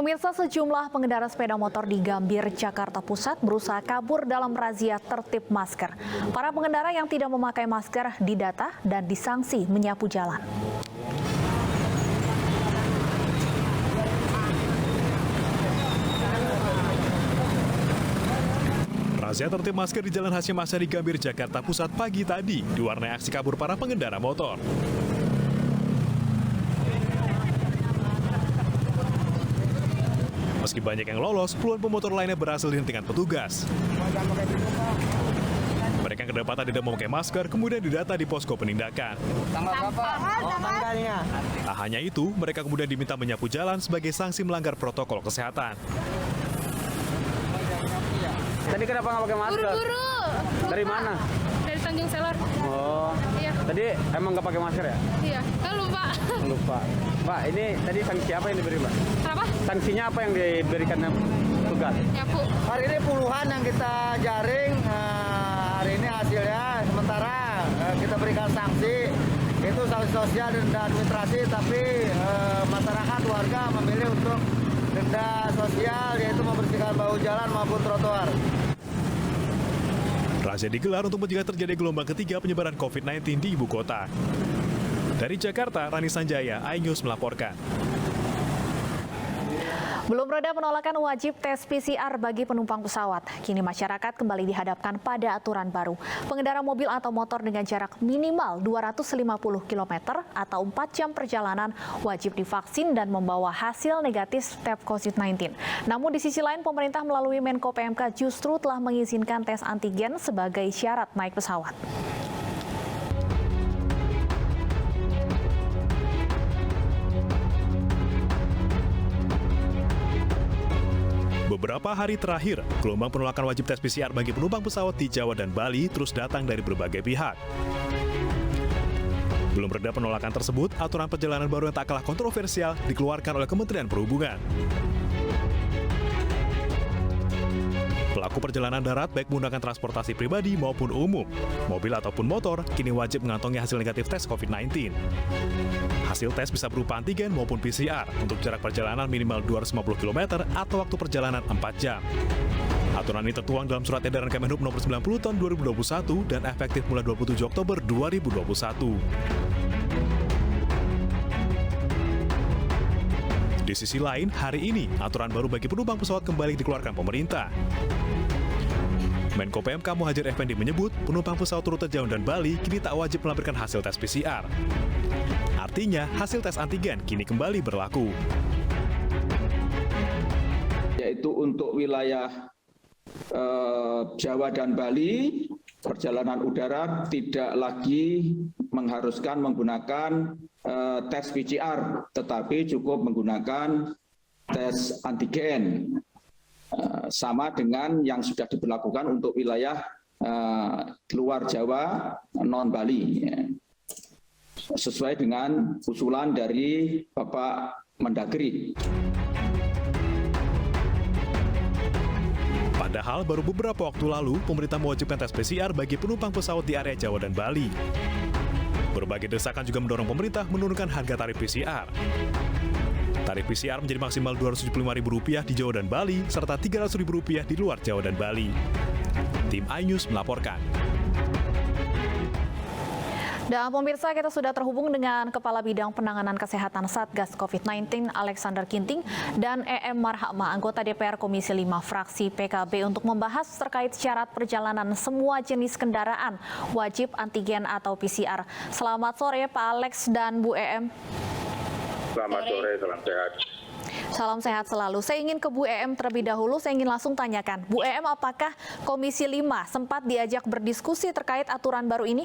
Pemirsa, sejumlah pengendara sepeda motor di Gambir, Jakarta Pusat berusaha kabur dalam razia tertib masker. Para pengendara yang tidak memakai masker didata dan disanksi menyapu jalan. Razia tertib masker di Jalan Hasyim Asyari Gambir, Jakarta Pusat pagi tadi diwarnai aksi kabur para pengendara motor. Meski banyak yang lolos, puluhan pemotor lainnya berhasil dihentikan petugas. Mereka yang kedapatan tidak memakai masker kemudian didata di posko penindakan. Tak hanya itu, mereka kemudian diminta menyapu jalan sebagai sanksi melanggar protokol kesehatan. Tadi kenapa nggak pakai masker? Buru-buru. Dari mana? Dari Tanjung Selor. Oh, Iya. tadi emang nggak pakai masker ya? Iya. Kan lupa. Lupa. Mbak, ini tadi sanksi apa yang diberi, Mbak? Kenapa? Sanksinya apa yang diberikan petugas? Nyapu. Hari ini puluhan yang kita jaring, hari ini hasilnya sementara kita berikan sanksi, itu sanksi sosial dan denda administrasi, tapi masyarakat warga memilih untuk denda sosial, yaitu membersihkan bahu jalan maupun trotoar. Razia digelar untuk mencegah terjadi gelombang ketiga penyebaran COVID-19 di ibu kota. Dari Jakarta, Rani Sanjaya, iNews melaporkan. Belum reda penolakan wajib tes PCR bagi penumpang pesawat. Kini masyarakat kembali dihadapkan pada aturan baru. Pengendara mobil atau motor dengan jarak minimal 250 km atau 4 jam perjalanan wajib divaksin dan membawa hasil negatif tes COVID-19. Namun di sisi lain, pemerintah melalui Menko PMK justru telah mengizinkan tes antigen sebagai syarat naik pesawat. Beberapa hari terakhir, gelombang penolakan wajib tes PCR bagi penumpang pesawat di Jawa dan Bali terus datang dari berbagai pihak. Belum reda penolakan tersebut, aturan perjalanan baru yang tak kalah kontroversial dikeluarkan oleh Kementerian Perhubungan. Pelaku perjalanan darat baik menggunakan transportasi pribadi maupun umum, mobil ataupun motor, kini wajib mengantongi hasil negatif tes COVID-19. Hasil tes bisa berupa antigen maupun PCR untuk jarak perjalanan minimal 250 km atau waktu perjalanan 4 jam. Aturan ini tertuang dalam Surat Edaran Kemenhub Nomor 90 Tahun 2021 dan efektif mulai 27 Oktober 2021. Di sisi lain, hari ini aturan baru bagi penumpang pesawat kembali dikeluarkan pemerintah. Menko PMK Muhadjir Effendi menyebut penumpang pesawat rute Jawa dan Bali kini tak wajib melampirkan hasil tes PCR. Artinya, hasil tes antigen kini kembali berlaku. Yaitu untuk wilayah Jawa dan Bali, perjalanan udara tidak lagi mengharuskan menggunakan tes PCR, tetapi cukup menggunakan tes antigen. Sama dengan yang sudah diberlakukan untuk wilayah luar Jawa, non-Bali. Sesuai dengan usulan dari Bapak Mendagri. Padahal baru beberapa waktu lalu, pemerintah mewajibkan tes PCR bagi penumpang pesawat di area Jawa dan Bali. Berbagai desakan juga mendorong pemerintah menurunkan harga tarif PCR. Tarif PCR menjadi maksimal Rp275.000 di Jawa dan Bali, serta Rp300.000 di luar Jawa dan Bali. Tim iNews melaporkan. Dan pemirsa, kita sudah terhubung dengan Kepala Bidang Penanganan Kesehatan Satgas COVID-19 Alexander Ginting dan EM Marhama, anggota DPR Komisi 5 fraksi PKB untuk membahas terkait syarat perjalanan semua jenis kendaraan wajib antigen atau PCR. Selamat sore Pak Alex dan Bu EM. Selamat sore, salam sehat. Salam sehat selalu. Saya ingin ke Bu EM terlebih dahulu. Saya ingin langsung tanyakan, Bu EM, apakah Komisi 5 sempat diajak berdiskusi terkait aturan baru ini?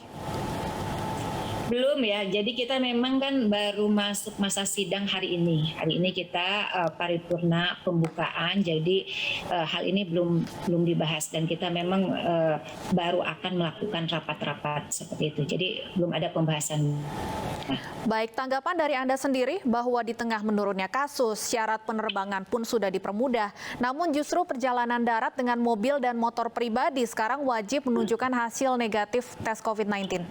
Belum ya, jadi kita memang kan baru masuk masa sidang hari ini. Hari ini kita paripurna pembukaan, jadi hal ini belum dibahas dan kita memang baru akan melakukan rapat-rapat seperti itu. Jadi belum ada pembahasan. Baik, tanggapan dari Anda sendiri bahwa di tengah menurunnya kasus, syarat penerbangan pun sudah dipermudah. Namun justru perjalanan darat dengan mobil dan motor pribadi sekarang wajib menunjukkan hasil negatif tes COVID-19.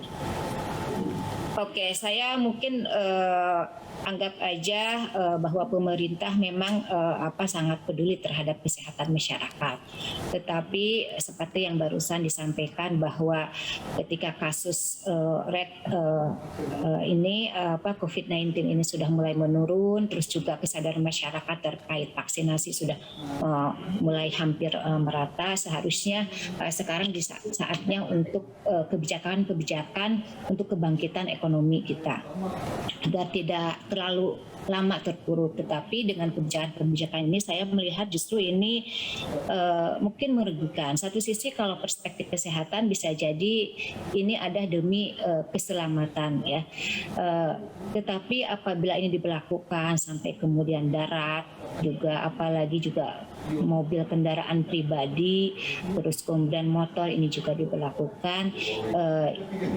Oke, saya mungkin anggap aja bahwa pemerintah memang sangat peduli terhadap kesehatan masyarakat. Tetapi seperti yang barusan disampaikan bahwa ketika kasus COVID-19 ini sudah mulai menurun, terus juga kesadaran masyarakat terkait vaksinasi sudah mulai hampir merata, seharusnya sekarang di saatnya untuk kebijakan-kebijakan untuk kebangkitan ekonomi kita agar tidak terlalu lama terpuruk. Tetapi dengan kebijakan-kebijakan ini saya melihat justru ini mungkin merugikan. Satu sisi kalau perspektif kesehatan bisa jadi ini ada demi keselamatan ya. Tetapi apabila ini diberlakukan sampai kemudian darat juga, apalagi juga mobil kendaraan pribadi, terus kemudian motor ini juga diberlakukan.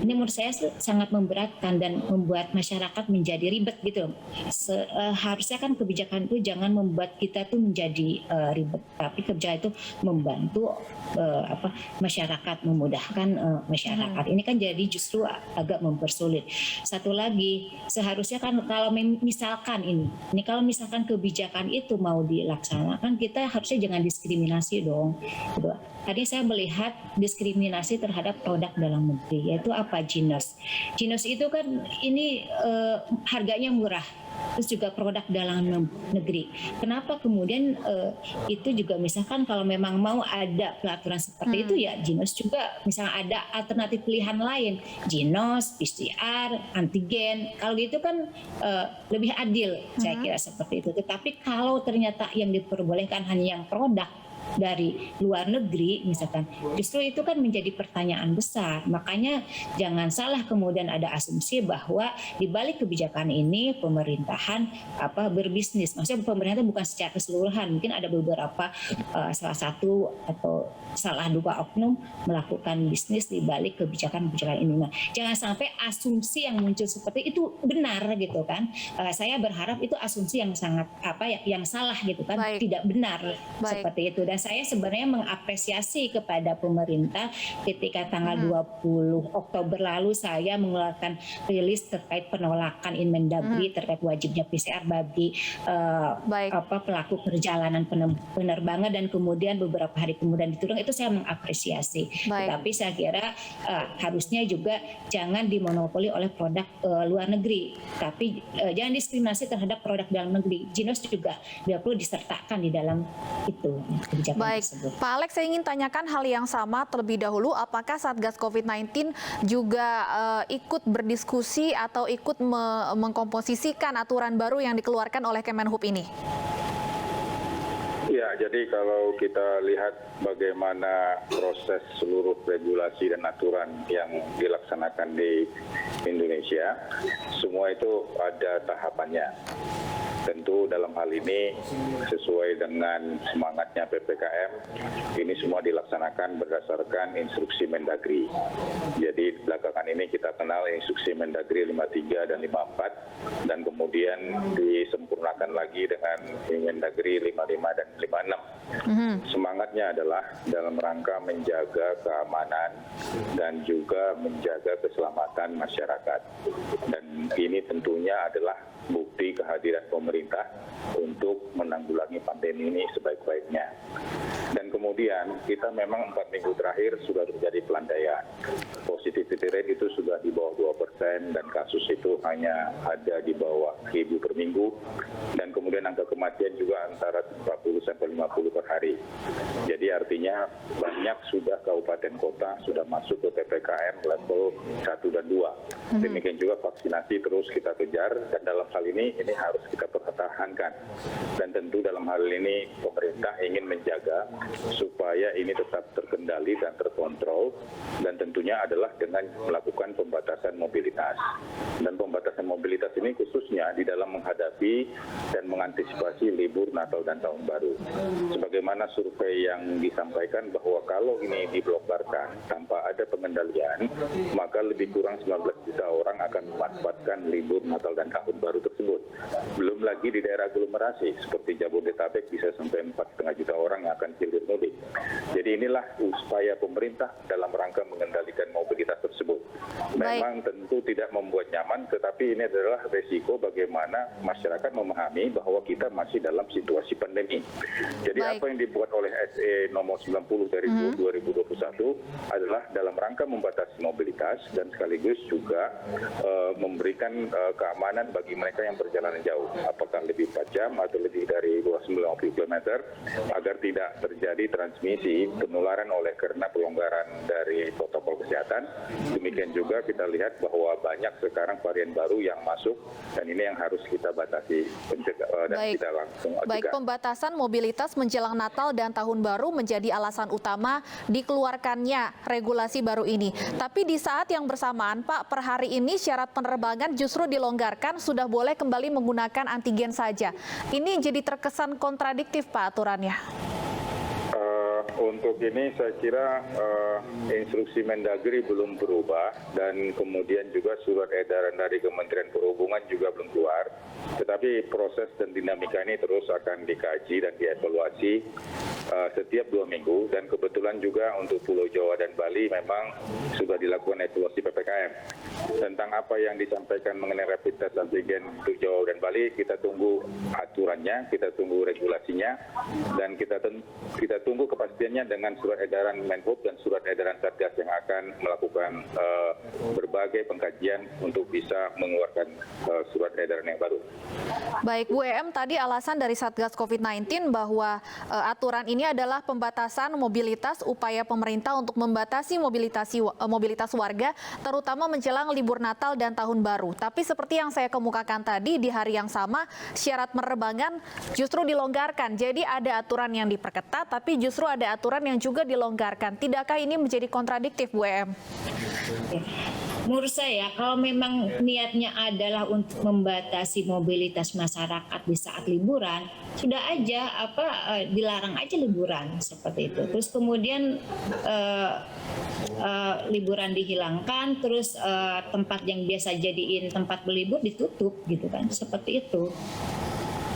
Ini menurut saya sangat memberatkan dan membuat masyarakat menjadi ribet gitu. Harusnya kan kebijakan itu jangan membuat kita tuh menjadi ribet, tapi kebijakan itu membantu masyarakat, memudahkan masyarakat. Ini kan jadi justru agak mempersulit. Satu lagi, seharusnya kan kalau misalkan kalau misalkan kebijakan itu mau dilaksanakan, kita harusnya jangan diskriminasi dong. Tadi saya melihat diskriminasi terhadap produk dalam negeri, yaitu Jinos. Jinos itu kan ini harganya murah, terus juga produk dalam negeri. Kenapa kemudian itu juga misalkan kalau memang mau ada peraturan seperti itu ya Jinos juga misalnya ada alternatif pilihan lain, Jinos, PCR, antigen. Kalau gitu kan lebih adil saya kira seperti itu. Tetapi kalau ternyata yang diperbolehkan hanya yang produk dari luar negeri misalkan, justru itu kan menjadi pertanyaan besar. Makanya jangan salah kemudian ada asumsi bahwa di balik kebijakan ini pemerintahan berbisnis. Maksudnya pemerintah bukan secara keseluruhan, mungkin ada beberapa salah satu atau salah dua oknum melakukan bisnis di balik kebijakan-kebijakan ini. Nah, jangan sampai asumsi yang muncul seperti itu benar gitu kan. Saya berharap itu asumsi yang sangat yang salah gitu kan, tidak benar seperti itu. Dan saya sebenarnya mengapresiasi kepada pemerintah ketika tanggal 20 Oktober lalu saya mengeluarkan rilis terkait penolakan Inmendagri terkait wajibnya PCR bagi pelaku perjalanan penerbangan, dan kemudian beberapa hari kemudian diturun. Itu saya mengapresiasi. Tetapi saya kira harusnya juga jangan dimonopoli oleh produk luar negeri, tapi jangan diskriminasi terhadap produk dalam negeri. Jinos juga perlu disertakan di dalam itu kebijakan. Baik, tersebut. Pak Alex, saya ingin tanyakan hal yang sama terlebih dahulu. Apakah Satgas COVID-19 juga ikut berdiskusi atau ikut mengkomposisikan aturan baru yang dikeluarkan oleh Kemenhub ini? Ya, jadi kalau kita lihat bagaimana proses seluruh regulasi dan aturan yang dilaksanakan di Indonesia, semua itu ada tahapannya. Tentu dalam hal ini sesuai dengan semangatnya PPKM, ini semua dilaksanakan berdasarkan instruksi Mendagri. Jadi belakangan ini kita kenal instruksi Mendagri 53 dan 54, dan kemudian disempurnakan lagi dengan Mendagri 55 dan 56. Semangatnya adalah dalam rangka menjaga keamanan dan juga menjaga keselamatan masyarakat. Dan ini tentunya adalah bukti kehadiran pemerintah untuk menanggulangi pandemi ini sebaik-baiknya. Dan kemudian kita memang 4 minggu terakhir sudah terjadi pelandaian. Positivity rate itu sudah di bawah 2% dan kasus itu hanya ada di bawah 1.000 per minggu. Dan kemudian angka kematian juga antara 40 sampai 50 per hari. Jadi artinya banyak sudah kabupaten kota sudah masuk ke PPKM level 1 dan 2. Demikian juga vaksinasi terus kita kejar, dan dalam hal ini harus kita pertahankan. Dan tentu dalam hal ini pemerintah ingin menjaga supaya ini tetap terkendali dan terkontrol, dan tentunya adalah dengan melakukan pembatasan mobilitas. Dan pembatasan mobilitas ini khususnya di dalam menghadapi dan mengantisipasi libur Natal dan Tahun Baru. Sebagaimana survei yang disampaikan bahwa kalau ini diblokirkan tanpa ada pengendalian, maka lebih kurang 19 juta orang akan memanfaatkan libur Natal dan Tahun Baru tersebut. Belum lagi di daerah aglomerasi seperti Jabodetabek bisa sampai 4,5 juta orang yang akan hilir mudik. Jadi inilah upaya pemerintah dalam rangka mengendalikan mobilitas tersebut. Memang tentu tidak membuat nyaman, tetapi ini adalah resiko bagaimana masyarakat memahami bahwa kita masih dalam situasi pandemi. Jadi apa yang dibuat oleh SE nomor 90 dari 2021 adalah dalam rangka membatasi mobilitas dan sekaligus juga memberikan keamanan bagi mereka yang perjalanan jauh, apakah lebih 4 jam atau lebih dari 250 km, agar tidak terjadi transmisi penularan oleh karena pelonggaran dari protokol kesehatan. Demikian juga kita lihat bahwa banyak sekarang varian baru yang masuk dan ini yang harus kita batasi dan kita langsung Baik, pembatasan mobilitas menjelang Natal dan Tahun Baru menjadi alasan utama dikeluarkannya regulasi baru ini. Tapi di saat yang bersamaan, Pak, per hari ini syarat penerbangan justru dilonggarkan, sudah boleh kembali menggunakan antigen saja. Ini jadi terkesan kontradiktif, Pak, aturannya. Untuk ini saya kira instruksi Mendagri belum berubah dan kemudian juga surat edaran dari Kementerian Perhubungan juga belum keluar. Tetapi proses dan dinamika ini terus akan dikaji dan dievaluasi setiap 2 minggu, dan kebetulan juga untuk Pulau Jawa dan Bali memang sudah dilakukan evaluasi PPKM. Tentang apa yang disampaikan mengenai rapid test antigen untuk Jawa dan Bali, kita tunggu aturannya, kita tunggu regulasinya, dan kita tunggu kepastiannya dengan surat edaran Menhub dan surat edaran Satgas yang akan melakukan berbagai pengkajian untuk bisa mengeluarkan surat edaran yang baru. Baik, Bu EM, tadi alasan dari Satgas COVID-19 bahwa aturan ini adalah pembatasan mobilitas, upaya pemerintah untuk membatasi mobilitas warga, terutama menjelang libur Natal dan Tahun Baru. Tapi seperti yang saya kemukakan tadi, di hari yang sama syarat penerbangan justru dilonggarkan. Jadi ada aturan yang diperketat, tapi justru ada aturan yang juga dilonggarkan. Tidakkah ini menjadi kontradiktif, Bu EM? Menurut saya, kalau memang niatnya adalah untuk membatasi mobilitas masyarakat di saat liburan, sudah aja dilarang aja liburan seperti itu. Terus kemudian liburan dihilangkan, terus tempat yang biasa jadiin tempat berlibur ditutup, gitu kan? Seperti itu.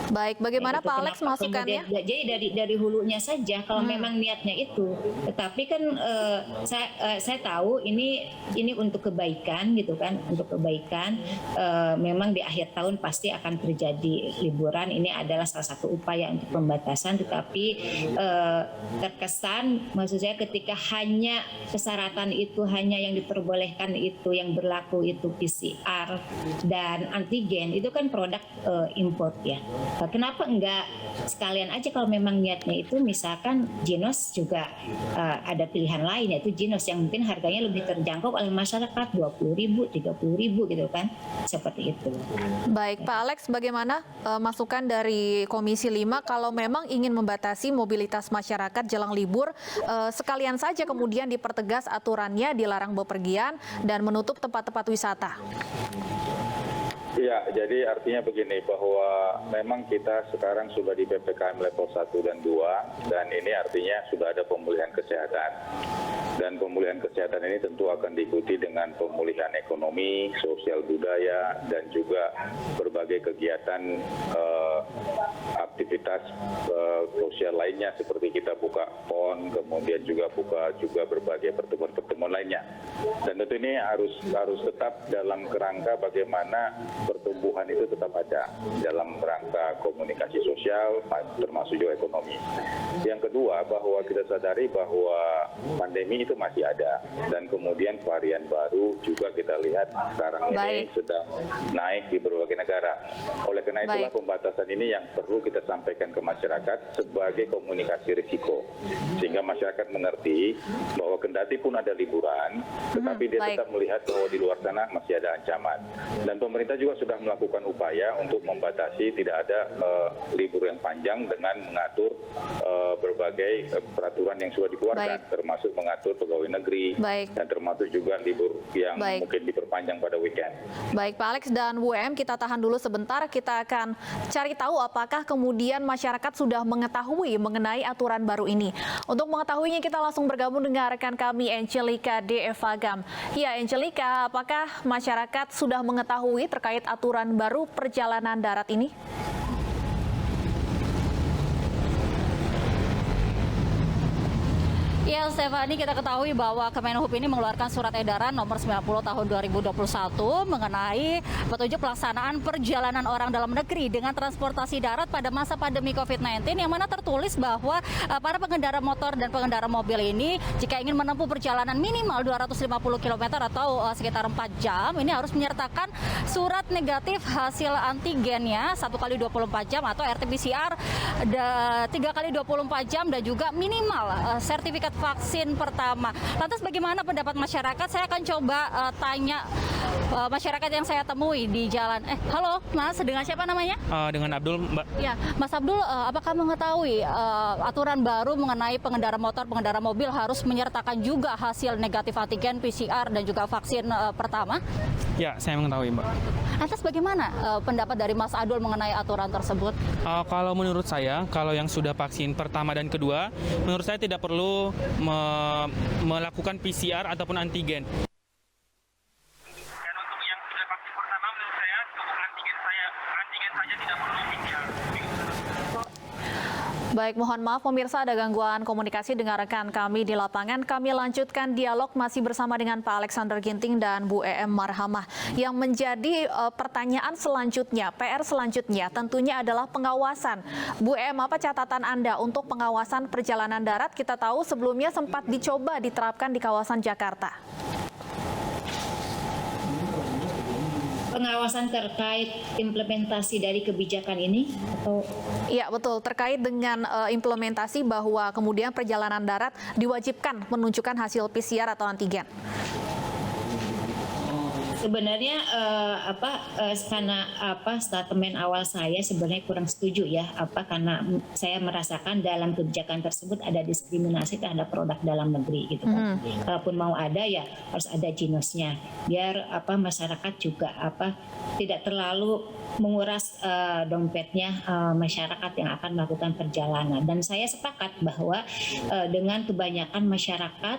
Baik, bagaimana Pak Alex masukannya? Jadi dari hulunya saja kalau memang niatnya itu. Tetapi kan saya tahu ini untuk kebaikan gitu kan, untuk kebaikan. Memang di akhir tahun pasti akan terjadi liburan. Ini adalah salah satu upaya untuk pembatasan. Tetapi terkesan, maksud saya ketika hanya persyaratan itu hanya yang diperbolehkan itu yang berlaku itu PCR dan antigen, itu kan produk import ya. Kenapa enggak sekalian aja kalau memang niatnya itu misalkan Jinos juga ada pilihan lain, yaitu Jinos yang mungkin harganya lebih terjangkau oleh masyarakat, 20.000, 30.000 gitu kan, seperti itu. Baik, Pak Alex, bagaimana masukan dari Komisi 5 kalau memang ingin membatasi mobilitas masyarakat jelang libur, sekalian saja kemudian dipertegas aturannya, dilarang bepergian dan menutup tempat-tempat wisata? Ya, jadi artinya begini, bahwa memang kita sekarang sudah di PPKM level 1 dan 2, dan ini artinya sudah ada pemulihan kesehatan. Dan pemulihan kesehatan ini tentu akan diikuti dengan pemulihan ekonomi, sosial budaya, dan juga berbagai kegiatan aktivitas sosial lainnya seperti kita buka PON, kemudian juga buka juga berbagai pertemuan-pertemuan lainnya. Dan tentu ini harus tetap dalam kerangka bagaimana pertumbuhan itu tetap ada dalam rangka komunikasi sosial termasuk juga ekonomi. Yang kedua, bahwa kita sadari bahwa pandemi itu masih ada dan kemudian varian baru juga kita lihat sekarang ini sedang naik di berbagai negara. Oleh karena itulah pembatasan ini yang perlu kita sampaikan ke masyarakat sebagai komunikasi risiko, sehingga masyarakat mengerti bahwa kendati pun ada liburan, tetapi dia tetap melihat bahwa di luar sana masih ada ancaman. Dan pemerintah juga sudah melakukan upaya untuk membatasi tidak ada libur yang panjang dengan mengatur berbagai peraturan yang sudah dikeluarkan, termasuk mengatur pegawai negeri dan termasuk juga libur yang mungkin diperpanjang pada weekend. Baik, Pak Alex dan Bu EM, kita tahan dulu sebentar. Kita akan cari tahu apakah kemudian masyarakat sudah mengetahui mengenai aturan baru ini. Untuk mengetahuinya, kita langsung bergabung dengan rekan kami Angelica D. Evagam. Ya, Angelica, apakah masyarakat sudah mengetahui terkait aturan baru perjalanan darat ini? Ya, Stefani, kita ketahui bahwa Kemenhub ini mengeluarkan surat edaran nomor 90 tahun 2021 mengenai petunjuk pelaksanaan perjalanan orang dalam negeri dengan transportasi darat pada masa pandemi COVID-19, yang mana tertulis bahwa para pengendara motor dan pengendara mobil ini jika ingin menempuh perjalanan minimal 250 km atau sekitar 4 jam, ini harus menyertakan surat negatif hasil antigennya 1 kali 24 jam atau RT-PCR 3 kali 24 jam dan juga minimal sertifikat vaksin pertama. Lantas bagaimana pendapat masyarakat? Saya akan coba tanya masyarakat yang saya temui di jalan. Halo Mas, dengan siapa namanya? Dengan Abdul, Mbak. Ya, Mas Abdul, apakah mengetahui aturan baru mengenai pengendara motor, pengendara mobil harus menyertakan juga hasil negatif antigen, PCR dan juga vaksin pertama? Ya, saya mengetahui, Mbak. Lantas bagaimana pendapat dari Mas Abdul mengenai aturan tersebut? Kalau menurut saya, kalau yang sudah vaksin pertama dan kedua, menurut saya tidak perlu melakukan PCR ataupun antigen. Dan untuk yang sudah vaksin pertama, menurut saya antigen saja tidak perlu PCR. Baik, mohon maaf pemirsa ada gangguan komunikasi dengan rekan kami di lapangan. Kami lanjutkan dialog masih bersama dengan Pak Alexander Ginting dan Bu EM Marhamah. Yang menjadi pertanyaan selanjutnya, PR selanjutnya tentunya adalah pengawasan. Bu EM, apa catatan Anda untuk pengawasan perjalanan darat? Kita tahu sebelumnya sempat dicoba diterapkan di kawasan Jakarta. Pengawasan terkait implementasi dari kebijakan ini atau? Iya betul, terkait dengan implementasi bahwa kemudian perjalanan darat diwajibkan menunjukkan hasil PCR atau antigen. Sebenarnya karena statement awal saya sebenarnya kurang setuju ya, karena saya merasakan dalam kebijakan tersebut ada diskriminasi terhadap produk dalam negeri gitu kan. Kalaupun mau ada ya harus ada jinosnya biar masyarakat juga tidak terlalu menguras dompetnya masyarakat yang akan melakukan perjalanan. Dan saya sepakat bahwa dengan kebanyakan masyarakat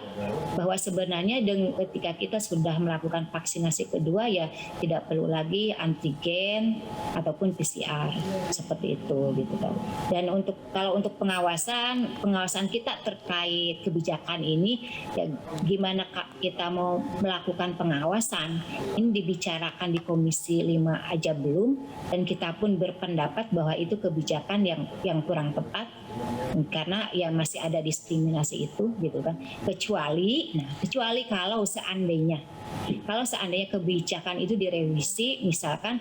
bahwa sebenarnya ketika kita sudah melakukan vaksinasi kedua ya tidak perlu lagi antigen ataupun PCR seperti itu gitu kan. Dan kalau untuk pengawasan kita terkait kebijakan ini ya gimana kita mau melakukan pengawasan ini dibicarakan di Komisi 5 aja belum, dan kita pun berpendapat bahwa itu kebijakan yang kurang tepat karena ya masih ada diskriminasi itu gitu kan. Kecuali kalau seandainya kebijakan itu direvisi misalkan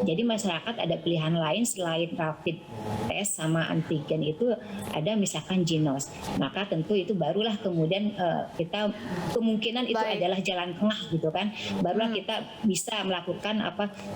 jadi masyarakat ada pilihan lain selain rapid test sama antigen itu ada misalkan jinos, maka tentu itu barulah kemudian kita kemungkinan itu adalah jalan tengah gitu kan, barulah kita bisa melakukan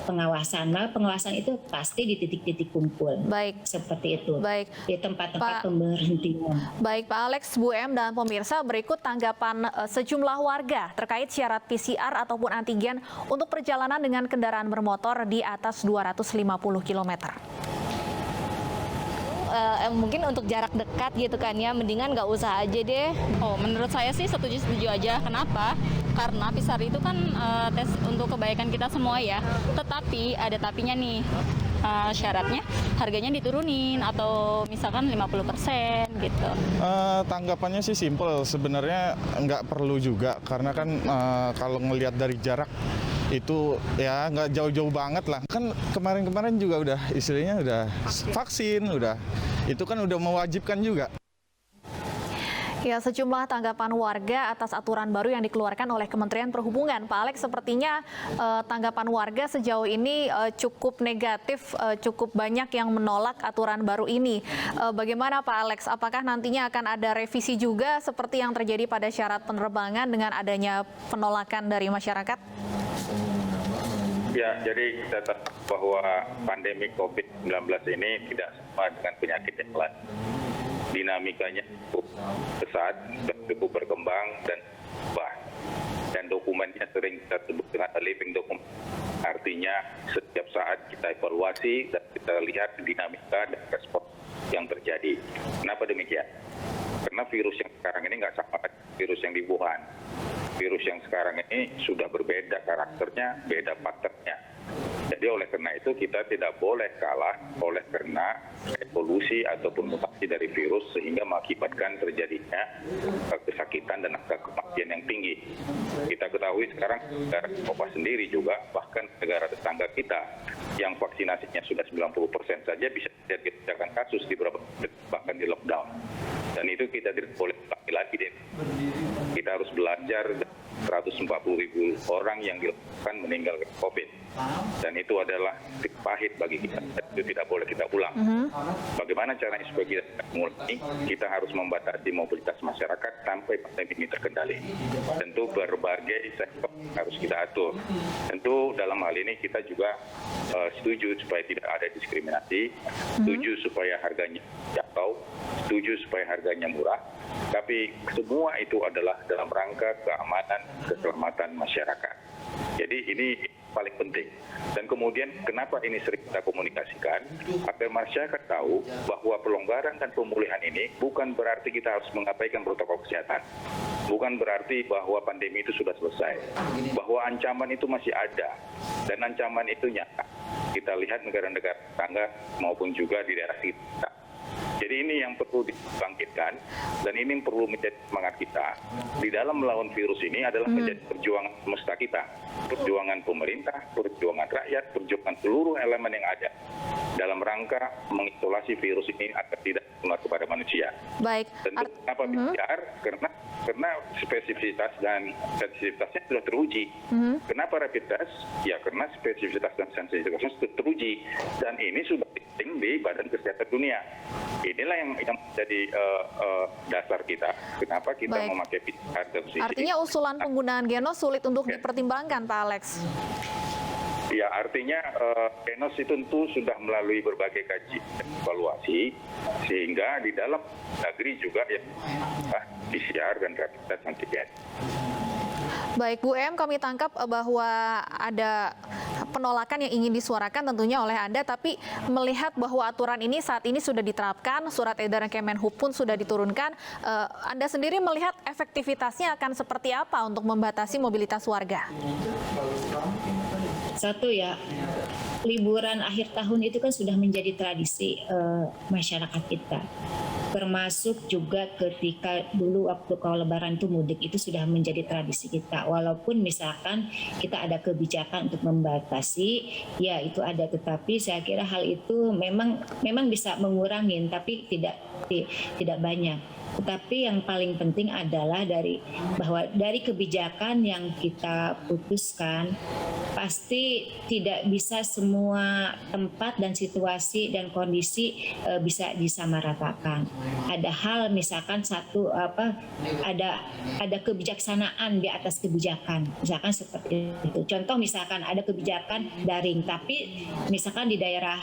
pengawasan. Nah, pengawasan itu pasti di titik-titik kumpul. Baik. Seperti itu. Baik. Di tempat-tempat pemberhentian. Baik Pak Alex, Bu M dan pemirsa, berikut tanggapan sejumlah warga terkait syarat PCR ataupun antigen untuk perjalanan dengan kendaraan bermotor di atas 250 km. Mungkin untuk jarak dekat gitu kan ya, mendingan nggak usah aja deh. Menurut saya sih setuju aja. Kenapa? Karena PCR itu kan tes untuk kebaikan kita semua ya. Tetapi ada tapinya nih. Syaratnya harganya diturunin atau misalkan 50% gitu. Tanggapannya sih simpel, sebenarnya nggak perlu juga karena kan kalau ngelihat dari jarak itu ya nggak jauh-jauh banget lah. Kan kemarin-kemarin juga udah istilahnya udah vaksin, itu kan udah mewajibkan juga. Ya, sejumlah tanggapan warga atas aturan baru yang dikeluarkan oleh Kementerian Perhubungan. Pak Alex, sepertinya tanggapan warga sejauh ini cukup negatif, cukup banyak yang menolak aturan baru ini. Bagaimana Pak Alex, apakah nantinya akan ada revisi juga seperti yang terjadi pada syarat penerbangan dengan adanya penolakan dari masyarakat? Ya, jadi kita tahu bahwa pandemi COVID-19 ini tidak sama dengan penyakit yang lain. Dinamikanya cukup pesat, cukup berkembang dan berubah. Dan dokumennya sering kita sebut dengan living document. Artinya setiap saat kita evaluasi dan kita lihat dinamika dan respon yang terjadi. Kenapa demikian? Karena virus yang sekarang ini nggak sama virus yang di Wuhan. Virus yang sekarang ini sudah berbeda karakternya, beda patternnya. Jadi oleh karena itu kita tidak boleh kalah oleh karena evolusi ataupun mutasi dari virus sehingga mengakibatkan terjadinya kesakitan dan angka kematian yang tinggi. Kita ketahui sekarang negara Eropa sendiri juga, bahkan negara tetangga kita yang vaksinasinya sudah 90% saja bisa terjadi lonjakan kasus di beberapa bahkan di lockdown. Dan itu kita tidak boleh ulangi lagi deh. Kita harus belajar 140.000 orang yang dilakukan meninggal karena COVID. Dan itu adalah titik pahit bagi kita. Itu tidak boleh kita ulang. Bagaimana caranya supaya kita mengulangi? Kita harus membatasi mobilitas masyarakat sampai pandemi ini terkendali. Tentu berbagai sektor harus kita atur. Tentu dalam hal ini kita juga setuju supaya tidak ada diskriminasi, setuju supaya harganya jangkau, setuju supaya harganya murah. Tapi semua itu adalah dalam rangka keamanan, keselamatan masyarakat. Jadi ini paling penting. Dan kemudian kenapa ini sering kita komunikasikan, agar masyarakat tahu bahwa pelonggaran dan pemulihan ini bukan berarti kita harus mengabaikan protokol kesehatan. Bukan berarti bahwa pandemi itu sudah selesai. Bahwa ancaman itu masih ada. Dan ancaman itu nyata. Kita lihat negara-negara tetangga maupun juga di daerah kita. Jadi ini yang perlu dibangkitkan dan ini perlu menjadi semangat kita. Di dalam melawan virus ini adalah menjadi perjuangan semesta kita. Perjuangan pemerintah, perjuangan rakyat, perjuangan seluruh elemen yang ada dalam rangka mengisolasi virus ini agar tidak menular kepada manusia. Baik. Tentu kenapa PCR? Karena spesifitas dan sensitivitasnya sudah teruji. Kenapa rapid test? Ya karena spesifitas dan sensitivitasnya sudah teruji. Dan ini sudah penting di Badan Kesehatan Dunia. Inilah yang menjadi dasar kita. Kenapa kita memakai PCR dalam sisi. Artinya usulan penggunaan genos sulit untuk dipertimbangkan, Pak Alex. Ya, artinya genos itu tentu sudah melalui berbagai kajian dan evaluasi, sehingga di dalam negeri juga ya PCR dan rapid test antigen. Baik, Bu Em, kami tangkap bahwa ada penolakan yang ingin disuarakan tentunya oleh Anda, tapi melihat bahwa aturan ini saat ini sudah diterapkan, surat edaran Kemenhub pun sudah diturunkan, Anda sendiri melihat efektivitasnya akan seperti apa untuk membatasi mobilitas warga? Satu ya, liburan akhir tahun itu kan sudah menjadi tradisi masyarakat kita. Termasuk juga ketika dulu waktu kalau lebaran itu mudik itu sudah menjadi tradisi kita. Walaupun misalkan kita ada kebijakan untuk membatasi, ya itu ada. Tetapi saya kira hal itu memang bisa mengurangi, tapi tidak banyak. Tetapi yang paling penting adalah bahwa dari kebijakan yang kita putuskan pasti tidak bisa semua tempat dan situasi dan kondisi bisa disamaratakan. Ada hal misalkan ada kebijaksanaan di atas kebijakan. Misalkan seperti itu. Contoh misalkan ada kebijakan daring, tapi misalkan di daerah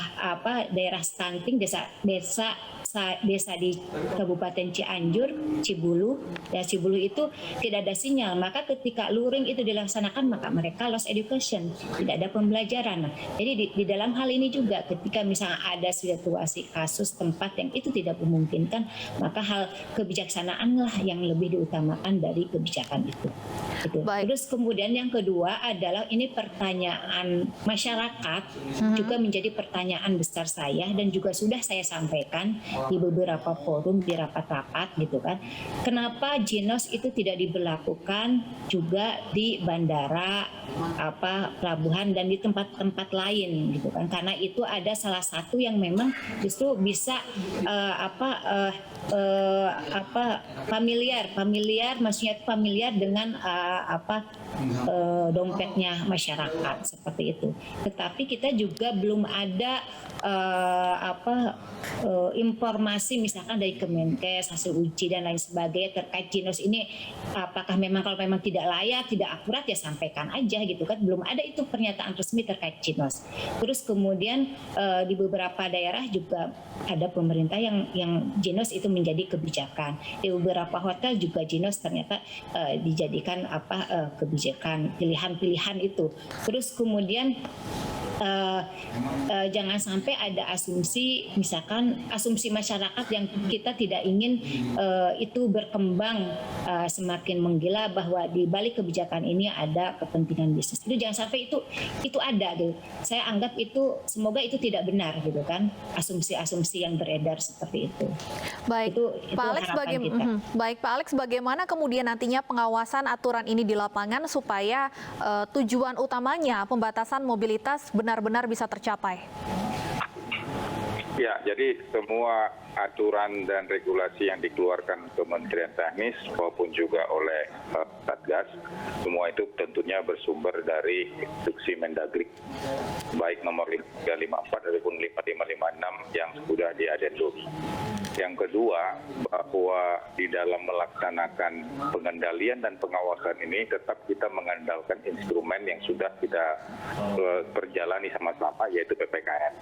stunting desa di Kabupaten Cianjur, Cibulu itu tidak ada sinyal. Maka ketika luring itu dilaksanakan, maka mereka lost education, tidak ada pembelajaran. Nah, jadi di dalam hal ini juga ketika misalnya ada situasi kasus tempat yang itu tidak memungkinkan, maka hal kebijaksanaanlah yang lebih diutamakan dari kebijakan itu. Terus kemudian yang kedua adalah ini pertanyaan masyarakat juga menjadi pertanyaan besar saya dan juga sudah saya sampaikan di beberapa forum, di rapat-rapat gitu kan. Kenapa GINOS itu tidak diberlakukan juga di bandara, pelabuhan dan di tempat-tempat lain gitu kan. Karena itu ada salah satu yang memang justru bisa familiar maksudnya familiar dengan dompetnya masyarakat seperti itu. Tetapi kita juga belum ada informasi misalkan dari Kemenkes, hasil uji dan lain sebagainya terkait GINOS ini apakah kalau memang tidak layak, tidak akurat ya sampaikan aja gitu kan. Belum ada itu pernyataan resmi terkait GINOS. Terus kemudian di beberapa daerah juga ada pemerintah yang GINOS itu menjadi kebijakan. Di beberapa hotel juga GINOS ternyata dijadikan kebijakan pilihan-pilihan itu. Terus kemudian jangan sampai ada asumsi, misalkan asumsi masyarakat yang kita tidak ingin itu berkembang semakin menggila bahwa di balik kebijakan ini ada kepentingan bisnis. Itu jangan sampai itu ada gitu. Saya anggap itu semoga itu tidak benar gitu kan, asumsi-asumsi yang beredar seperti itu. Baik, itu Pak Alex, baik Pak Alex, bagaimana kemudian nantinya pengawasan aturan ini di lapangan supaya tujuan utamanya pembatasan mobilitas benar-benar bisa tercapai? Ya, jadi semua aturan dan regulasi yang dikeluarkan Kementerian Teknis maupun juga oleh Satgas, semua itu tentunya bersumber dari instruksi Mendagri, baik nomor 354 ataupun 5556 yang sudah diadendum. Yang kedua, bahwa di dalam melaksanakan pengendalian dan pengawasan ini tetap kita mengandalkan instrumen yang sudah kita perjalani sama-sama, yaitu PPKM.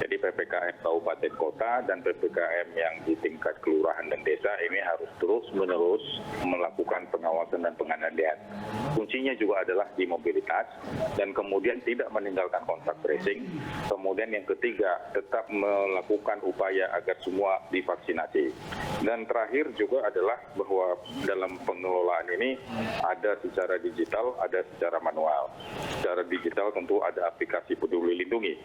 Jadi PPKM Kabupaten Kota dan PPKM yang di tingkat kelurahan dan desa ini harus terus-menerus melakukan pengawasan dan pengendalian. Kuncinya juga adalah di mobilitas dan kemudian tidak meninggalkan kontak tracing. Kemudian yang ketiga, tetap melakukan upaya agar semua divaksinasi. Dan terakhir juga adalah bahwa dalam pengelolaan ini ada secara digital, ada secara manual. Secara digital tentu ada aplikasi Peduli Lindungi,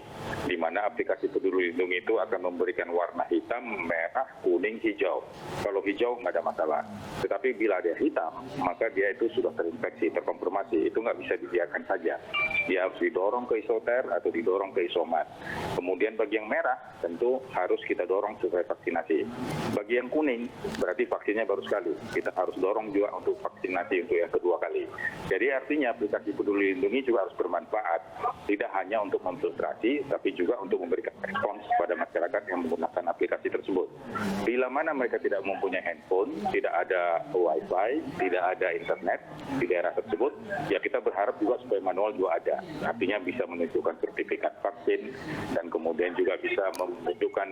di mana aplikasi Peduli Lindungi itu akan memberikan warna hitam, merah, kuning, hijau. Kalau hijau nggak ada masalah. Tetapi bila dia hitam, maka dia itu sudah terinfeksi, terkonfirmasi. Itu nggak bisa dibiarkan saja. Dia harus didorong ke isoter atau didorong ke isomat. Kemudian bagi yang merah, tentu harus kita dorong supaya vaksinasi. Bagi yang kuning, berarti vaksinnya baru sekali. Kita harus dorong juga untuk vaksinasi untuk yang kedua kali. Jadi artinya aplikasi Peduli Lindungi juga harus bermanfaat. Tidak hanya untuk memfiltrasi, tapi juga untuk memberikan respons pada masyarakat yang menggunakan aplikasi tersebut. Bila mana mereka tidak mempunyai handphone, tidak ada wifi, tidak ada internet di daerah tersebut, ya kita berharap juga supaya manual juga ada. Artinya bisa menunjukkan sertifikat vaksin dan kemudian juga bisa menunjukkan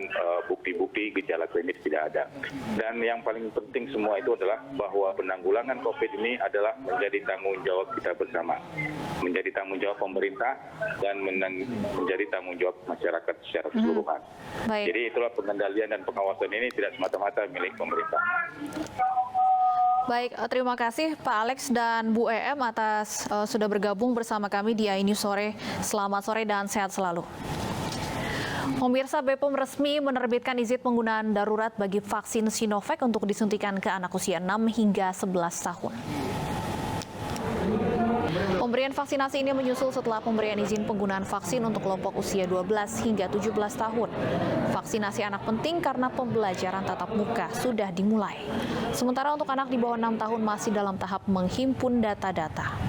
bukti-bukti gejala klinis tidak ada. Dan yang paling penting semua itu adalah bahwa penanggulangan COVID ini adalah menjadi tanggung jawab kita bersama. Menjadi tanggung jawab pemerintah dan menjadi tanggung jawab masyarakat secara keseluruhan. Jadi itulah pengendalian dan pengawasan ini tidak semata-mata milik pemerintah. Baik, terima kasih Pak Alex dan Bu EM atas sudah bergabung bersama kami di iNews Sore. Selamat sore dan sehat selalu. Pemirsa, BPOM resmi menerbitkan izin penggunaan darurat bagi vaksin Sinovac untuk disuntikan ke anak usia 6 hingga 11 tahun. Pemberian vaksinasi ini menyusul setelah pemberian izin penggunaan vaksin untuk kelompok usia 12 hingga 17 tahun. Vaksinasi anak penting karena pembelajaran tatap muka sudah dimulai. Sementara untuk anak di bawah 6 tahun masih dalam tahap menghimpun data-data.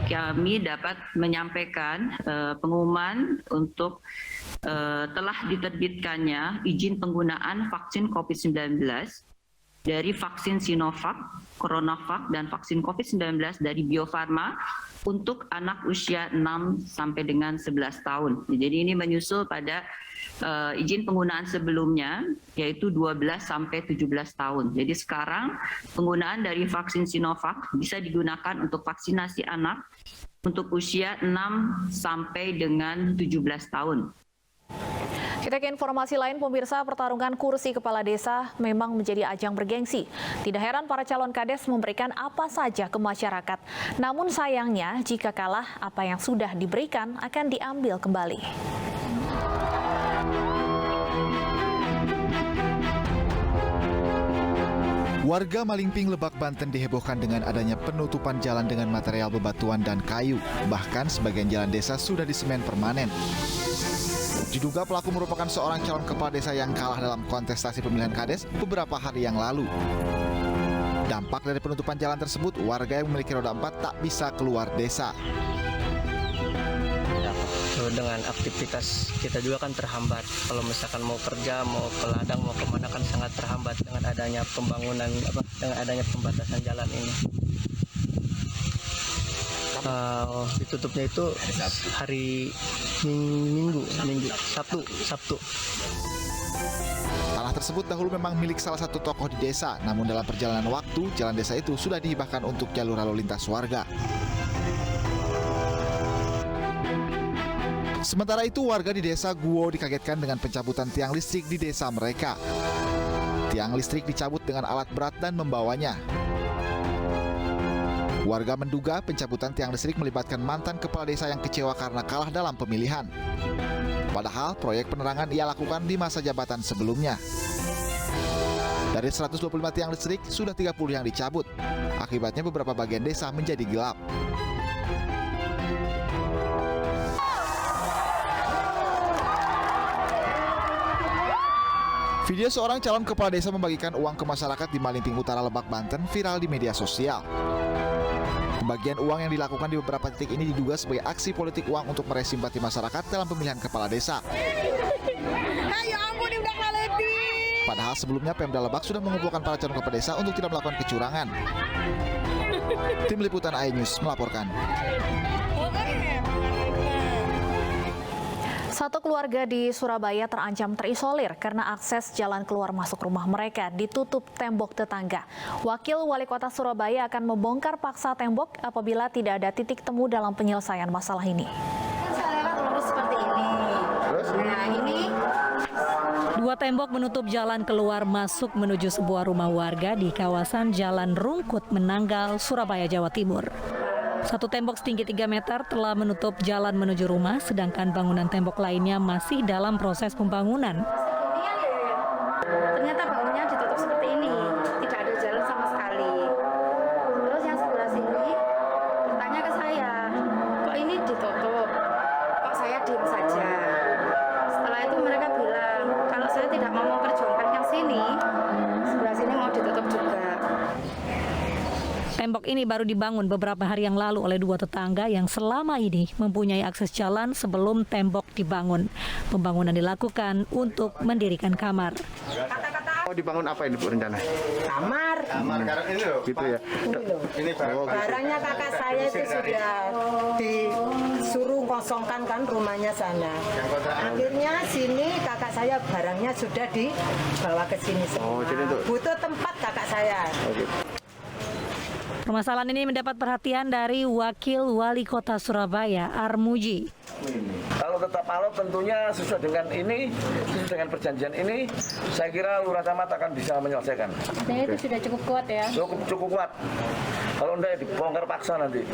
Kami dapat menyampaikan pengumuman untuk telah diterbitkannya izin penggunaan vaksin COVID-19 dari vaksin Sinovac, CoronaVac, dan vaksin COVID-19 dari Bio Farma untuk anak usia 6 sampai dengan 11 tahun. Jadi ini menyusul pada izin penggunaan sebelumnya, yaitu 12 sampai 17 tahun. Jadi sekarang penggunaan dari vaksin Sinovac bisa digunakan untuk vaksinasi anak untuk usia 6 sampai dengan 17 tahun. Kita ke informasi lain, pemirsa, pertarungan kursi kepala desa memang menjadi ajang bergengsi. Tidak heran para calon kades memberikan apa saja ke masyarakat. Namun sayangnya, jika kalah, apa yang sudah diberikan akan diambil kembali. Warga Malingping, Lebak, Banten dihebohkan dengan adanya penutupan jalan dengan material bebatuan dan kayu. Bahkan sebagian jalan desa sudah disemen permanen. Diduga pelaku merupakan seorang calon kepala desa yang kalah dalam kontestasi pemilihan kades beberapa hari yang lalu. Dampak dari penutupan jalan tersebut, warga yang memiliki roda 4 tak bisa keluar desa. Dengan aktivitas kita juga kan terhambat. Kalau misalkan mau kerja, mau ke ladang, mau kemana kan sangat terhambat dengan adanya pembangunan, dengan adanya pembatasan jalan ini. Ditutupnya itu hari Minggu, Sabtu. Tanah tersebut dahulu memang milik salah satu tokoh di desa, namun dalam perjalanan waktu, jalan desa itu sudah dihibahkan untuk jalur lalu lintas warga. Sementara itu, warga di desa Guo dikagetkan dengan pencabutan tiang listrik di desa mereka. Tiang listrik dicabut dengan alat berat dan membawanya. Warga menduga pencabutan tiang listrik melibatkan mantan kepala desa yang kecewa karena kalah dalam pemilihan. Padahal proyek penerangan ia lakukan di masa jabatan sebelumnya. Dari 125 tiang listrik, sudah 30 yang dicabut. Akibatnya beberapa bagian desa menjadi gelap. Video seorang calon kepala desa membagikan uang ke masyarakat di Malingping Utara, Lebak, Banten viral di media sosial. Pembagian uang yang dilakukan di beberapa titik ini diduga sebagai aksi politik uang untuk meraih simpati masyarakat dalam pemilihan kepala desa. Padahal sebelumnya Pemda Lebak sudah mengumpulkan para calon kepala desa untuk tidak melakukan kecurangan. Tim Liputan iNews melaporkan. Satu keluarga di Surabaya terancam terisolir karena akses jalan keluar masuk rumah mereka ditutup tembok tetangga. Wakil Wali Kota Surabaya akan membongkar paksa tembok apabila tidak ada titik temu dalam penyelesaian masalah ini. Saya lewat lurus seperti ini. Nah, ini dua tembok menutup jalan keluar masuk menuju sebuah rumah warga di kawasan Jalan Rungkut, Menanggal, Surabaya, Jawa Timur. Satu tembok setinggi 3 meter telah menutup jalan menuju rumah, sedangkan bangunan tembok lainnya masih dalam proses pembangunan. ternyata bangunnya ditutup seperti ini, tidak ada jalan sama sekali. Terus yang sebelah sini bertanya ke saya, kok ini ditutup? Kok saya diam saja? Setelah itu mereka bilang, kalau saya tidak mau memperjuangkan yang sini, sebelah sini mau ditutup juga. Tembok ini baru dibangun beberapa hari yang lalu oleh dua tetangga yang selama ini mempunyai akses jalan sebelum tembok dibangun. Pembangunan dilakukan untuk mendirikan kamar. Mau dibangun apa ini Bu rencana? Kamar. Ini loh. Gitu ya. Ini loh. Barangnya kakak saya itu sudah disuruh kosongkan kan rumahnya sana. Akhirnya sini kakak saya barangnya sudah dibawa ke sini semua. Jadi butuh tempat kakak saya. Permasalahan ini mendapat perhatian dari Wakil Wali Kota Surabaya, Armuji. Kalau tetap alot tentunya sesuai dengan ini, sesuai dengan perjanjian ini, saya kira Lurah Camat akan bisa menyelesaikan. Jadi itu sudah cukup kuat ya? Cukup kuat. Kalau enggak ya dibongkar paksa nanti.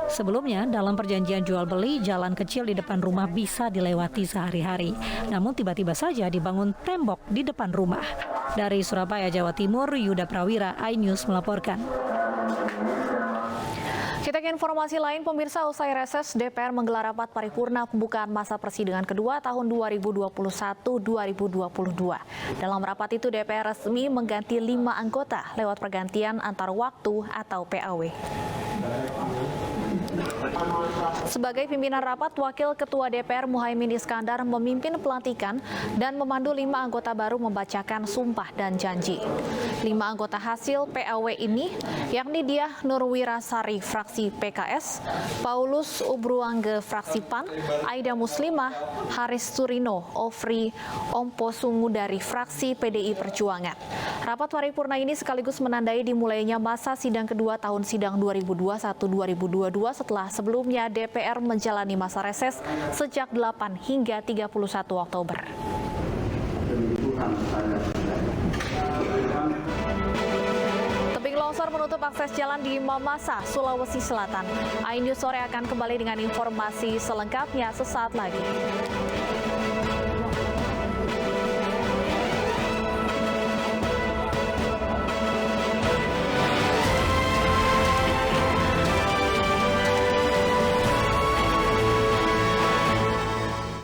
Sebelumnya, dalam perjanjian jual beli, jalan kecil di depan rumah bisa dilewati sehari-hari. Namun tiba-tiba saja dibangun tembok di depan rumah. Dari Surabaya, Jawa Timur, Yuda Prawira, iNews melaporkan. Kita ke informasi lain, pemirsa, usai reses DPR menggelar rapat paripurna pembukaan masa persidangan kedua tahun 2021-2022. Dalam rapat itu DPR resmi mengganti 5 anggota lewat pergantian antar waktu atau PAW. Sebagai pimpinan rapat, Wakil Ketua DPR Muhaimin Iskandar memimpin pelantikan dan memandu 5 anggota baru membacakan sumpah dan janji. 5 anggota hasil PAW ini yakni Diah Nurwirasari fraksi PKS, Paulus Ubruangge fraksi PAN, Aida Muslimah, Haris Surino, Ofri Omposungu dari fraksi PDI Perjuangan. Rapat paripurna ini sekaligus menandai dimulainya masa sidang kedua tahun sidang 2021-2022 setelah sebelumnya DPR menjalani masa reses sejak 8 hingga 31 Oktober. Tebing longsor menutup akses jalan di Mamasa, Sulawesi Selatan. iNews Sore akan kembali dengan informasi selengkapnya sesaat lagi.